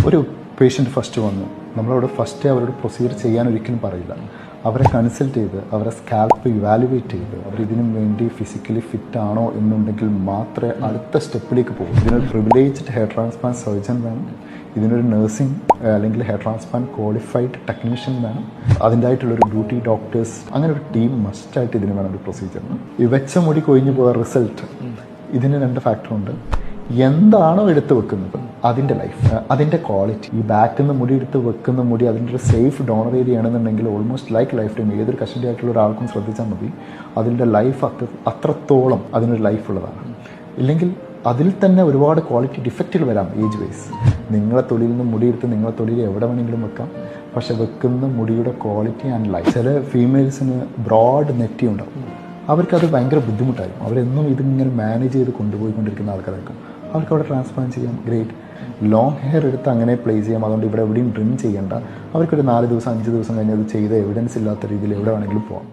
ഒരു patient first വന്നു, നമ്മളവിടെ ഫസ്റ്റ് അവരോട് പ്രൊസീജിയർ ചെയ്യാൻ ഒരിക്കലും പറയില്ല. അവരെ കൺസൾട്ട് ചെയ്ത് അവരെ സ്കാൽപ്പ് ഇവാലുവേറ്റ് ചെയ്ത് അവരിതിനു വേണ്ടി ഫിസിക്കലി ഫിറ്റ് ആണോ എന്നുണ്ടെങ്കിൽ മാത്രമേ അടുത്ത സ്റ്റെപ്പിലേക്ക് പോകും. ഇതിനൊരു പ്രിവിലേജ്ഡ് ഹെയർ ട്രാൻസ്പ്ലാന്റ് സർജൻ വേണം, ഇതിനൊരു നഴ്സിംഗ് അല്ലെങ്കിൽ ഹെയർ ട്രാൻസ്പ്ലാന്റ് ക്വാളിഫൈഡ് ടെക്നീഷ്യൻ വേണം, അതിൻ്റെതായിട്ടുള്ളൊരു ഡ്യൂട്ടി ഡോക്ടേഴ്സ്, അങ്ങനെ ഒരു ടീം മസ്റ്റായിട്ട് ഇതിന് വേണം ഒരു പ്രൊസീജിയറിന്. ഈ വെച്ച മുടി കൊഴിഞ്ഞു പോയ റിസൾട്ട്, ഇതിന് 2 ഫാക്ടറുണ്ട്. എന്താണോ എടുത്ത് വെക്കുന്നത് അതിൻ്റെ ലൈഫ്, അതിൻ്റെ ക്വാളിറ്റി. ഈ ബാക്കിൽ നിന്ന് മുടി എടുത്ത് വെക്കുന്ന മുടി അതിൻ്റെ ഒരു സേഫ് ഡോണർ ഏരിയ ആണെന്നുണ്ടെങ്കിൽ ഓൾമോസ്റ്റ് ലൈഫ് ടൈം ഏതൊരു കസ്റ്റഡി ആയിട്ടുള്ള ഒരാൾക്കും ശ്രദ്ധിച്ചാൽ മതി, അതിൻ്റെ ലൈഫ് അത്രത്തോളം അതിനൊരു ലൈഫ് ഉള്ളതാണ്. ഇല്ലെങ്കിൽ അതിൽ തന്നെ ഒരുപാട് ക്വാളിറ്റി ഡിഫക്റ്റുകൾ വരാം ഏജ് വൈസ്. നിങ്ങളെ തൊലിയിൽ നിന്ന് മുടിയെടുത്ത് നിങ്ങളെ തൊലിയിൽ എവിടെ വേണമെങ്കിലും വെക്കാം, പക്ഷെ വെക്കുന്ന മുടിയുടെ ക്വാളിറ്റി ആൻഡ് ലൈഫ്. ചില ഫീമെയിൽസിന് ബ്രോഡ് നെറ്റി ഉണ്ടാവും, അവർക്കത് ഭയങ്കര ബുദ്ധിമുട്ടായിരിക്കും. അവരെന്നും ഇതിങ്ങനെ മാനേജ് ചെയ്ത് കൊണ്ടുപോയിക്കൊണ്ടിരിക്കുന്ന ആൾക്കാരായിരിക്കും. അവർക്ക് അവിടെ ട്രാൻസ്പ്ലാന്റ് ചെയ്യാം, ഗ്രേറ്റ്. ലോങ് ഹെയർ എടുത്ത് അങ്ങനെ പ്ലേസ് ചെയ്യാം, അതുകൊണ്ട് ഇവിടെ എവിടെയും ഡ്രിം ചെയ്യേണ്ട. അവർക്കൊരു 4 ദിവസം 5 ദിവസം കഴിഞ്ഞ് അത് ചെയ്ത എവിഡൻസ് ഇല്ലാത്ത രീതിയിൽ എവിടെ വേണമെങ്കിലും പോകാം.